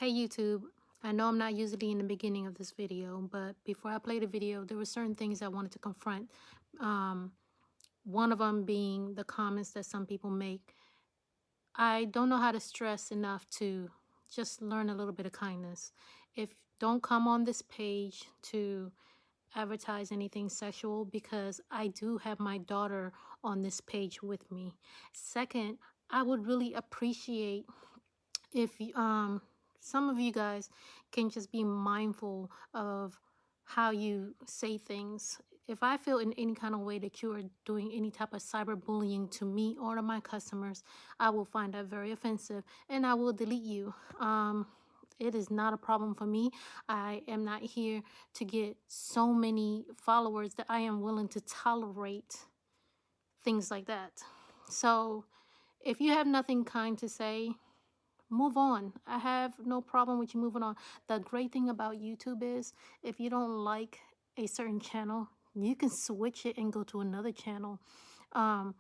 Hey YouTube, I know I'm not usually in the beginning of this video, but before I play the video, there were certain things I wanted to confront. Um, One of them being the comments that some people make. I don't know how to stress enough to just learn a little bit of kindness. If don't come on this page to advertise anything sexual, because I do have my daughter on this page with me. Second, I would really appreciate if some of you guys can just be mindful of how you say things. If I feel in any kind of way that you are doing any type of cyberbullying to me or to my customers, I will find that very offensive and I will delete you. It is not a problem for me. I am not here to get so many followers that I am willing to tolerate things like that. So if you have nothing kind to say, move on. I have no problem with you moving on. The great thing about YouTube is if you don't like a certain channel, you can switch it and go to another channel. Um,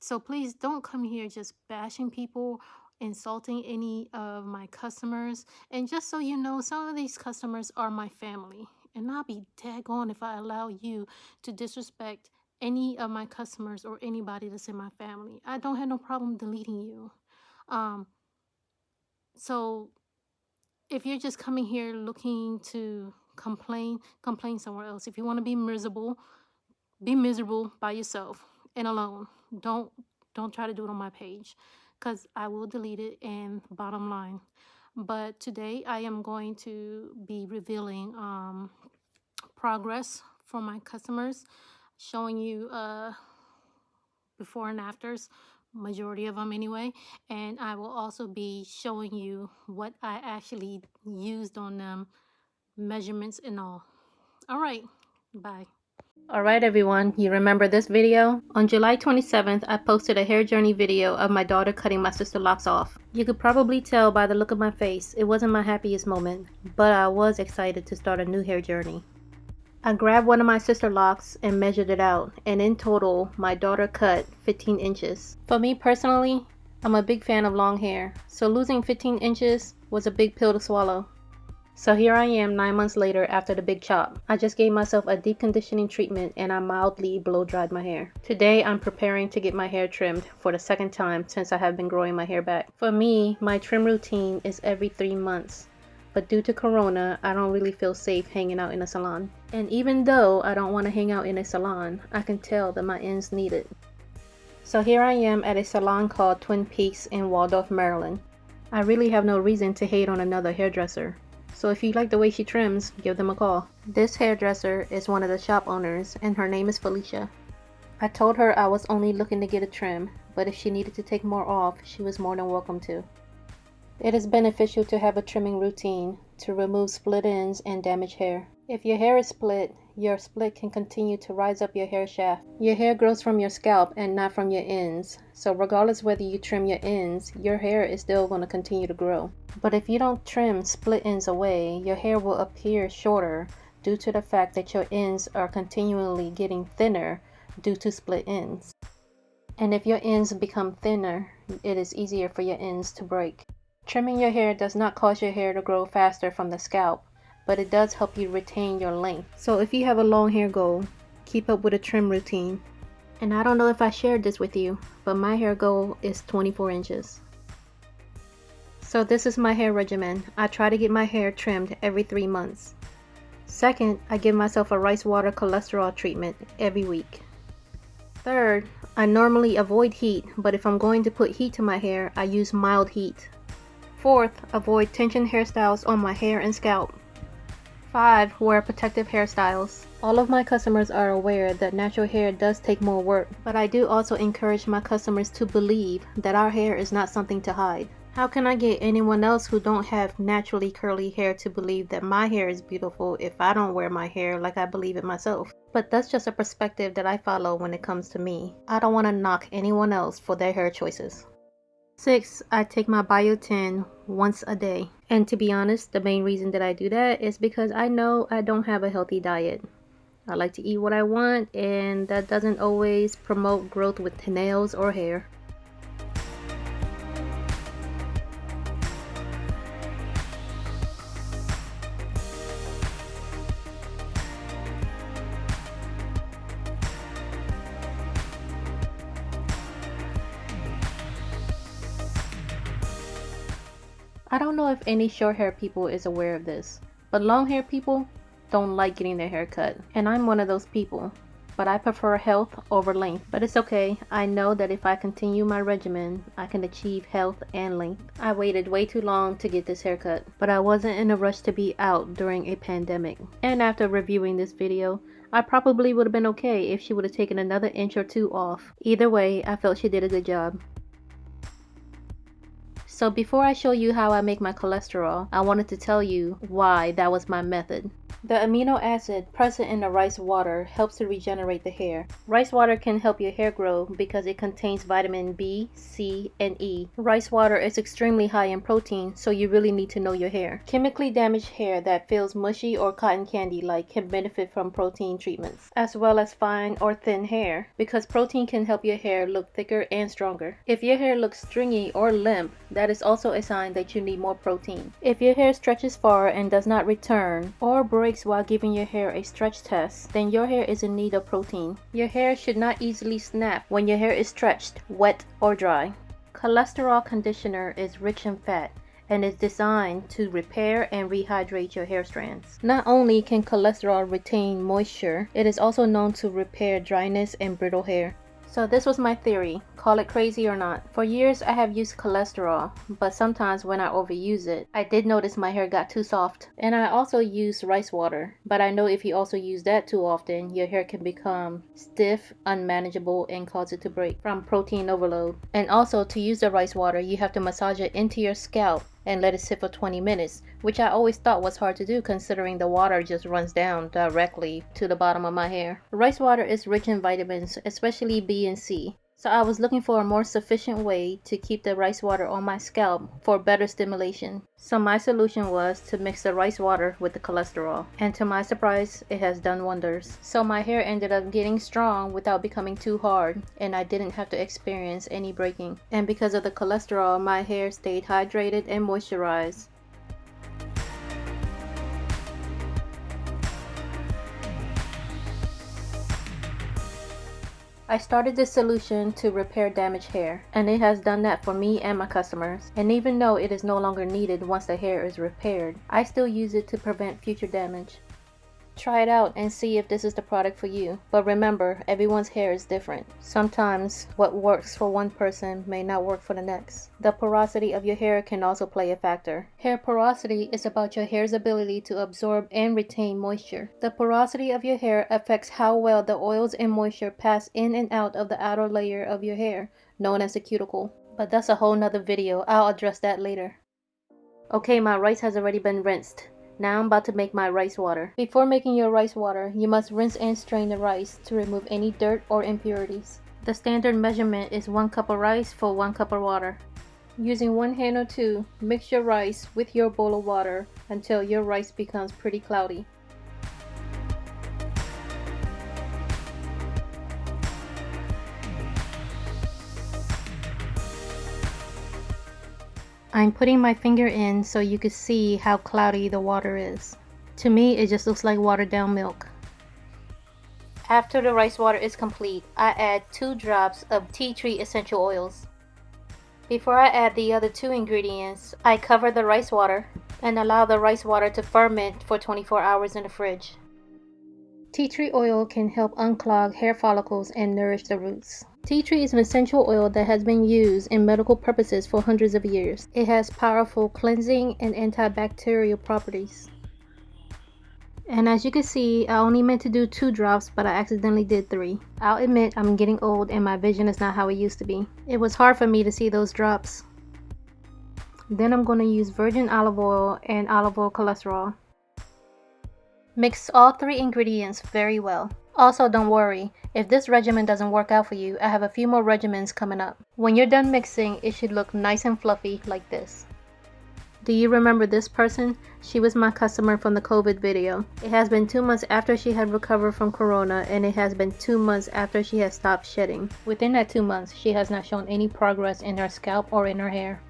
so please don't come here just bashing people, insulting any of my customers. And just so you know, some of these customers are my family. And I'll be daggone if I allow you to disrespect any of my customers or anybody that's in my family. I don't have no problem deleting you. Um, so if you're just coming here looking to complain somewhere else. If you want to be miserable by yourself and alone. Don't try to do it on my page, because I will delete it. And bottom line. But today I am going to be revealing progress for my customers, showing you before and afters, majority of them anyway. And I will also be showing you what I actually used on them, measurements and all. All right, bye. Alright everyone, you remember this video? On July 27th, I posted a hair journey video of my daughter cutting my sister locks off. You could probably tell by the look of my face, it wasn't my happiest moment, but I was excited to start a new hair journey. I grabbed one of my sister locks and measured it out, and in total, my daughter cut 15 inches. For me personally, I'm a big fan of long hair, so losing 15 inches was a big pill to swallow. So here I am 9 months later after the big chop. I just gave myself a deep conditioning treatment and I mildly blow dried my hair. Today I'm preparing to get my hair trimmed for the second time since I have been growing my hair back. For me, my trim routine is every 3 months. But due to Corona, I don't really feel safe hanging out in a salon. And even though I don't want to hang out in a salon, I can tell that my ends need it. So here I am at a salon called Twin Peaks in Waldorf, Maryland. I really have no reason to hate on another hairdresser. So if you like the way she trims, give them a call. This hairdresser is one of the shop owners and her name is Felicia. I told her I was only looking to get a trim, but if she needed to take more off, she was more than welcome to. It is beneficial to have a trimming routine to remove split ends and damaged hair. If your hair is split, your split can continue to rise up your hair shaft. Your hair grows from your scalp and not from your ends, so regardless whether you trim your ends, your hair is still going to continue to grow. But if you don't trim split ends away, your hair will appear shorter due to the fact that your ends are continually getting thinner due to split ends. And if your ends become thinner, it is easier for your ends to break. Trimming your hair does not cause your hair to grow faster from the scalp, but it does help you retain your length. So if you have a long hair goal, keep up with a trim routine. And I don't know if I shared this with you, but my hair goal is 24 inches. So this is my hair regimen. I try to get my hair trimmed every 3 months. Second, I give myself a rice water cholesterol treatment every week. Third, I normally avoid heat, but if I'm going to put heat to my hair, I use mild heat. Fourth, avoid tension hairstyles on my hair and scalp. 5. Wear protective hairstyles. All of my customers are aware that natural hair does take more work, but I do also encourage my customers to believe that our hair is not something to hide. How can I get anyone else who don't have naturally curly hair to believe that my hair is beautiful if I don't wear my hair like I believe it myself? But that's just a perspective that I follow when it comes to me. I don't want to knock anyone else for their hair choices. 6. I take my biotin once a day. And to be honest, the main reason that I do that is because I know I don't have a healthy diet. I like to eat what I want, and that doesn't always promote growth with nails or hair. I don't know if any short hair people is aware of this, but long hair people don't like getting their hair cut, and I'm one of those people. But I prefer health over length. But it's okay, I know that if I continue my regimen, I can achieve health and length. I waited way too long to get this haircut, but I wasn't in a rush to be out during a pandemic. And after reviewing this video, I probably would have been okay if she would have taken another inch or two off. Either way, I felt she did a good job. So before I show you how I make my cholesterol, I wanted to tell you why that was my method. The amino acid present in the rice water helps to regenerate the hair. Rice water can help your hair grow because it contains vitamin B, C, and E. Rice water is extremely high in protein, so you really need to know your hair. Chemically damaged hair that feels mushy or cotton candy-like can benefit from protein treatments, as well as fine or thin hair, because protein can help your hair look thicker and stronger. If your hair looks stringy or limp, that is also a sign that you need more protein. If your hair stretches far and does not return, or breaks while giving your hair a stretch test, then your hair is in need of protein. Your hair should not easily snap when your hair is stretched, wet, or dry. Cholesterol conditioner is rich in fat and is designed to repair and rehydrate your hair strands. Not only can cholesterol retain moisture, it is also known to repair dryness and brittle hair. So this was my theory, call it crazy or not. For years I have used cholesterol, but sometimes when I overuse it, I did notice my hair got too soft. And I also use rice water, but I know if you also use that too often, your hair can become stiff, unmanageable, and cause it to break from protein overload. And also to use the rice water, you have to massage it into your scalp and let it sit for 20 minutes, which I always thought was hard to do considering the water just runs down directly to the bottom of my hair. Rice water is rich in vitamins, especially B and C. So I was looking for a more sufficient way to keep the rice water on my scalp for better stimulation. So my solution was to mix the rice water with the cholesterol. And to my surprise, it has done wonders. So my hair ended up getting strong without becoming too hard, and I didn't have to experience any breaking. And because of the cholesterol, my hair stayed hydrated and moisturized. I started this solution to repair damaged hair, and it has done that for me and my customers. And even though it is no longer needed once the hair is repaired, I still use it to prevent future damage. Try it out and see if this is the product for you. But remember, everyone's hair is different. Sometimes what works for one person may not work for the next. The porosity of your hair can also play a factor. Hair porosity is about your hair's ability to absorb and retain moisture. The porosity of your hair affects how well the oils and moisture pass in and out of the outer layer of your hair, known as the cuticle. But that's a whole nother video. I'll address that later. Okay, my rice has already been rinsed. Now I'm about to make my rice water. Before making your rice water, you must rinse and strain the rice to remove any dirt or impurities. The standard measurement is 1 cup of rice for 1 cup of water. Using one hand or two, mix your rice with your bowl of water until your rice becomes pretty cloudy. I'm putting my finger in so you can see how cloudy the water is. To me, it just looks like watered down milk. After the rice water is complete, I add 2 drops of tea tree essential oils. Before I add the other 2 ingredients, I cover the rice water and allow the rice water to ferment for 24 hours in the fridge. Tea tree oil can help unclog hair follicles and nourish the roots. Tea tree is an essential oil that has been used in medical purposes for hundreds of years. It has powerful cleansing and antibacterial properties. And as you can see, I only meant to do 2 drops, but I accidentally did 3. I'll admit I'm getting old and my vision is not how it used to be. It was hard for me to see those drops. Then I'm going to use virgin olive oil and olive oil cholesterol. Mix all 3 ingredients very well. Also, don't worry, if this regimen doesn't work out for you, I have a few more regimens coming up. When you're done mixing, it should look nice and fluffy like this. Do you remember this person? She was my customer from the COVID video. It has been 2 months after she had recovered from corona, and it has been 2 months after she has stopped shedding. Within that 2 months, she has not shown any progress in her scalp or in her hair.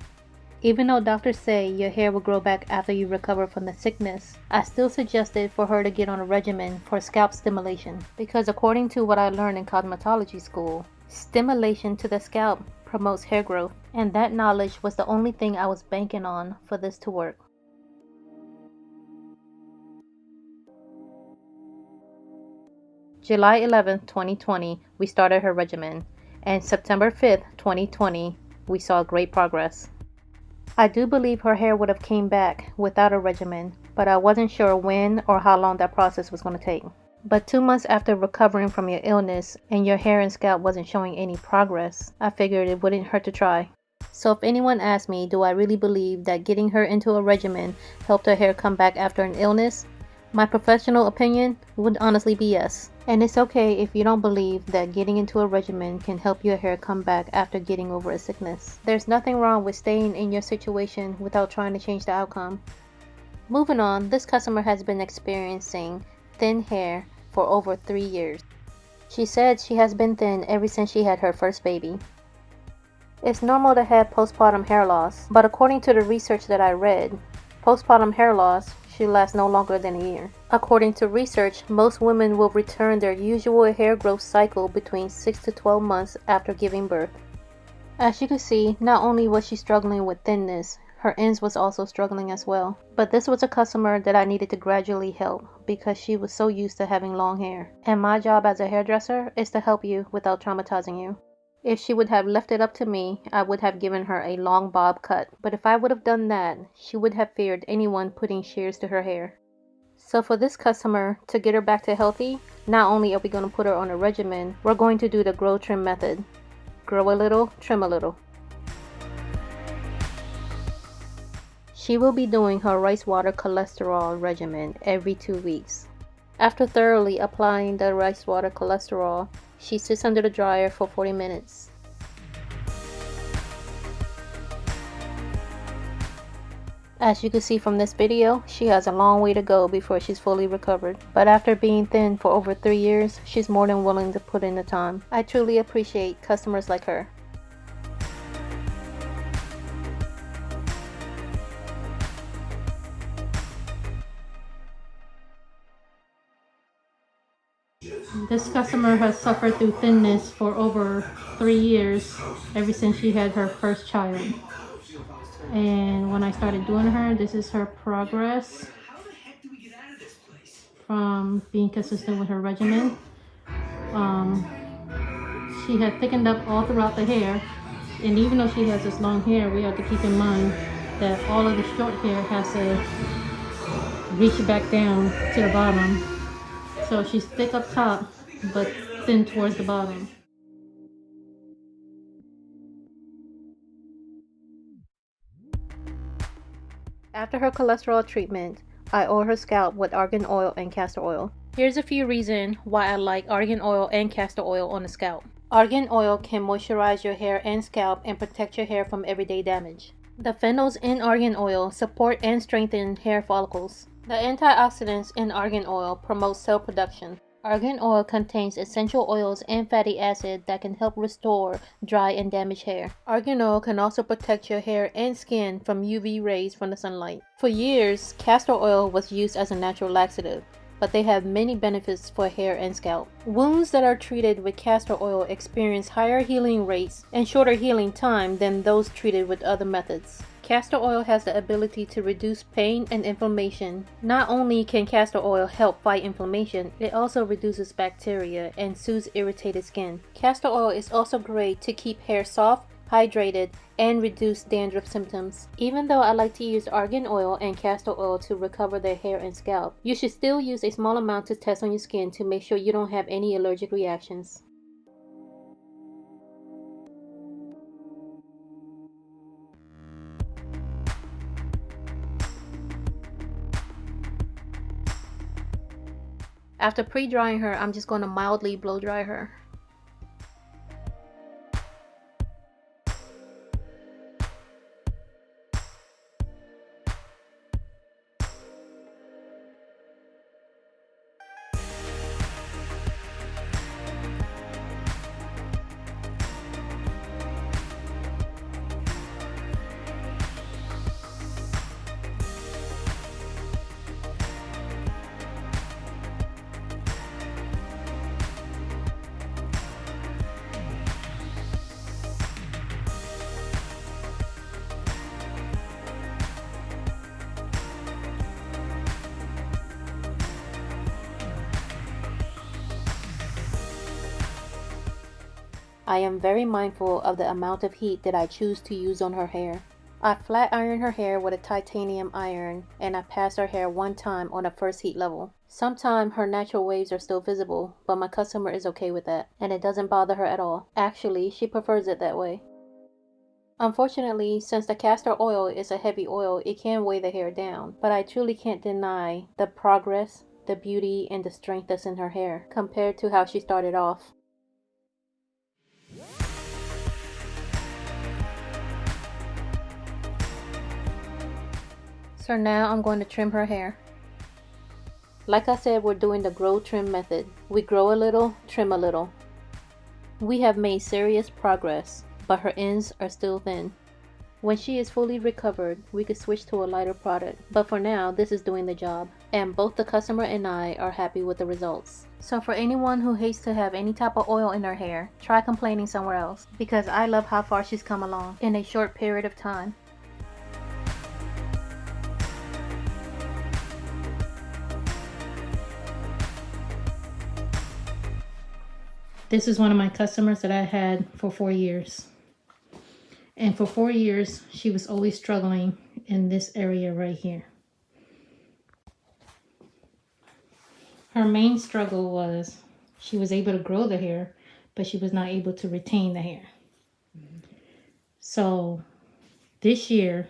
Even though doctors say your hair will grow back after you recover from the sickness, I still suggested for her to get on a regimen for scalp stimulation, because according to what I learned in cosmetology school, stimulation to the scalp promotes hair growth, and that knowledge was the only thing I was banking on for this to work. July 11th, 2020, we started her regimen, and September 5th, 2020, we saw great progress. I do believe her hair would have came back without a regimen, but I wasn't sure when or how long that process was going to take. But 2 months after recovering from your illness and your hair and scalp wasn't showing any progress, I figured it wouldn't hurt to try. So if anyone asks me, do I really believe that getting her into a regimen helped her hair come back after an illness? My professional opinion would honestly be yes. And it's okay if you don't believe that getting into a regimen can help your hair come back after getting over a sickness. There's nothing wrong with staying in your situation without trying to change the outcome. Moving on, this customer has been experiencing thin hair for over 3 years. She said she has been thin ever since she had her first baby. It's normal to have postpartum hair loss, but according to the research that I read, postpartum hair loss should last no longer than a year. According to research, most women will return their usual hair growth cycle between 6 to 12 months after giving birth. As you can see, not only was she struggling with thinness, her ends was also struggling as well. But this was a customer that I needed to gradually help because she was so used to having long hair. And my job as a hairdresser is to help you without traumatizing you. If she would have left it up to me, I would have given her a long bob cut. But if I would have done that, she would have feared anyone putting shears to her hair. So for this customer, to get her back to healthy, not only are we going to put her on a regimen, we're going to do the grow trim method. Grow a little, trim a little. She will be doing her rice water cholesterol regimen every 2 weeks. After thoroughly applying the rice water cholesterol, she sits under the dryer for 40 minutes. As you can see from this video, she has a long way to go before she's fully recovered. But after being thin for over 3 years, she's more than willing to put in the time. I truly appreciate customers like her. This customer has suffered through thinness for over 3 years, ever since she had her first child. And when I started doing her, this is her progress from being consistent with her regimen. She had thickened up all throughout the hair, and even though she has this long hair, we have to keep in mind that all of the short hair has to reach back down to the bottom. So she's thick up top, but thin towards the bottom. After her cholesterol treatment, I oil her scalp with argan oil and castor oil. Here's a few reasons why I like argan oil and castor oil on the scalp. Argan oil can moisturize your hair and scalp and protect your hair from everyday damage. The phenols in argan oil support and strengthen hair follicles. The antioxidants in argan oil promote cell production. Argan oil contains essential oils and fatty acids that can help restore dry and damaged hair. Argan oil can also protect your hair and skin from UV rays from the sunlight. For years, castor oil was used as a natural laxative, but they have many benefits for hair and scalp. Wounds that are treated with castor oil experience higher healing rates and shorter healing time than those treated with other methods. Castor oil has the ability to reduce pain and inflammation. Not only can castor oil help fight inflammation, it also reduces bacteria and soothes irritated skin. Castor oil is also great to keep hair soft, hydrated, and reduce dandruff symptoms. Even though I like to use argan oil and castor oil to recover their hair and scalp, you should still use a small amount to test on your skin to make sure you don't have any allergic reactions. After pre-drying her, I'm just going to mildly blow dry her. I am very mindful of the amount of heat that I choose to use on her hair. I flat iron her hair with a titanium iron, and I pass her hair one time on the first heat level. Sometimes her natural waves are still visible, but my customer is okay with that, and it doesn't bother her at all. Actually, she prefers it that way. Unfortunately, since the castor oil is a heavy oil, it can weigh the hair down, but I truly can't deny the progress, the beauty, and the strength that's in her hair compared to how she started off. So now I'm going to trim her hair. Like I said, we're doing the grow trim method. We grow a little, trim a little. We have made serious progress, but her ends are still thin. When she is fully recovered, we could switch to a lighter product, but for now, this is doing the job, and both the customer and I are happy with the results. So for anyone who hates to have any type of oil in her hair, try complaining somewhere else, because I love how far she's come along in a short period of time. This is one of my customers that I had for 4 years. And for 4 years, she was always struggling in this area right here. Her main struggle was she was able to grow the hair, but she was not able to retain the hair. So this year,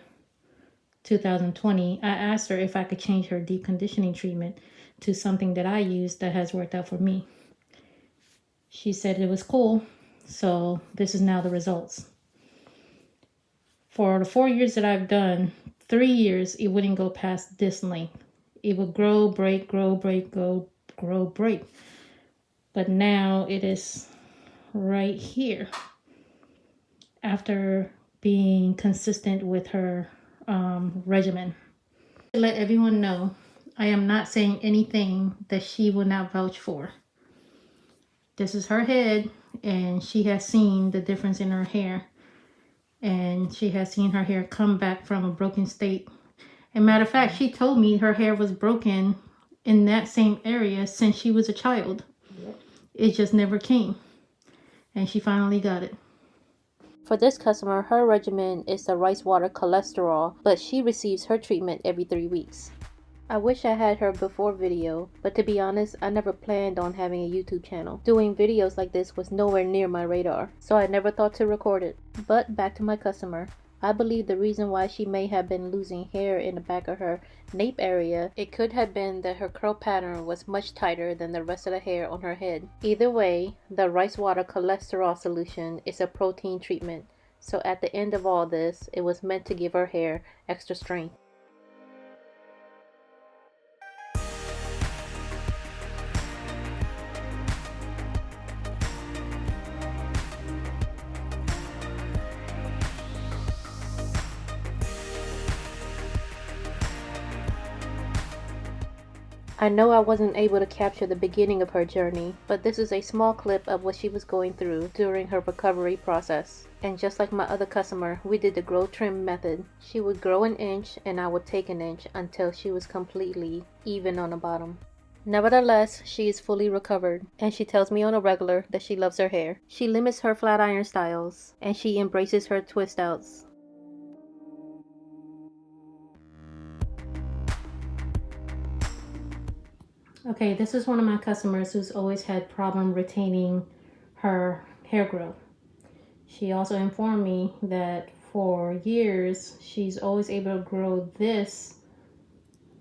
2020, I asked her if I could change her deep conditioning treatment to something that I use that has worked out for me. She said it was cool, so this is now the results. For the 4 years that I've done, 3 years it wouldn't go past this length. It would grow, break, grow, break, grow, break. But now it is right here after being consistent with her regimen. To let everyone know, I am not saying anything that she will not vouch for. This is her head, and she has seen the difference in her hair. And she has seen her hair come back from a broken state. As a matter of fact, she told me her hair was broken in that same area since she was a child. Yep. It just never came. And she finally got it. For this customer, her regimen is the rice water cholesterol, but she receives her treatment every 3 weeks. I wish I had her before video, but to be honest, I never planned on having a YouTube channel. Doing videos like this was nowhere near my radar, so I never thought to record it. But back to my customer. I believe the reason why she may have been losing hair in the back of her nape area, it could have been that her curl pattern was much tighter than the rest of the hair on her head. Either way, the rice water cholesterol solution is a protein treatment, so at the end of all this, it was meant to give her hair extra strength. I know I wasn't able to capture the beginning of her journey, but this is a small clip of what she was going through during her recovery process. And just like my other customer, we did the grow trim method. She would grow an inch and I would take an inch until she was completely even on the bottom. Nevertheless, she is fully recovered, and she tells me on a regular that she loves her hair. She limits her flat iron styles, and she embraces her twist outs. Okay, this is one of my customers who's always had problem retaining her hair growth. She also informed me that for years she's always able to grow this,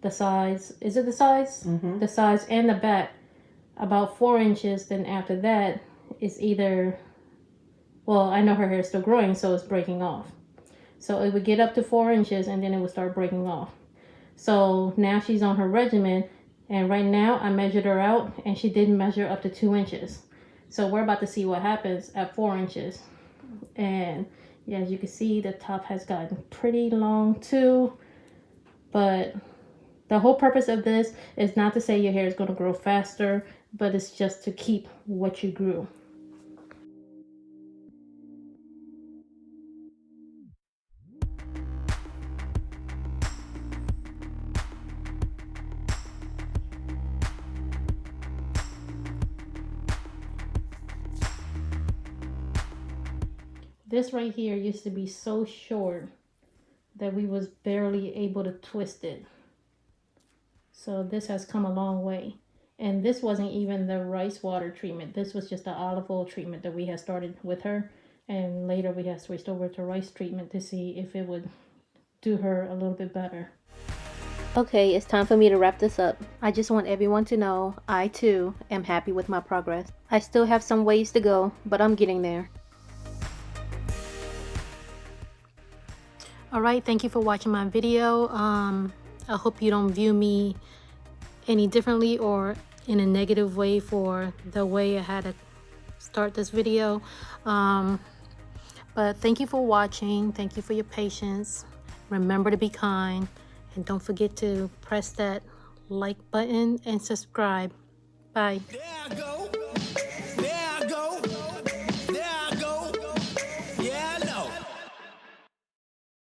the sides, is it the sides? Mm-hmm. The sides and the back about 4 inches. Then after that it's either, well, I know her hair is still growing, so it's breaking off. So it would get up to 4 inches and then it would start breaking off. So now she's on her regimen. And right now I measured her out and she did measure up to 2 inches. So we're about to see what happens at 4 inches. And yeah, as you can see, the top has gotten pretty long too. But the whole purpose of this is not to say your hair is going to grow faster, but it's just to keep what you grew. This right here used to be so short that we was barely able to twist it. So this has come a long way. And this wasn't even the rice water treatment. This was just the olive oil treatment that we had started with her. And later we had switched over to rice treatment to see if it would do her a little bit better. Okay, it's time for me to wrap this up. I just want everyone to know I too am happy with my progress. I still have some ways to go, but I'm getting there. All right, thank you for watching my video. I hope you don't view me any differently or in a negative way for the way I had to start this video. But thank you for watching. Thank you for your patience. Remember to be kind, and don't forget to press that like button and subscribe. Bye. There I go.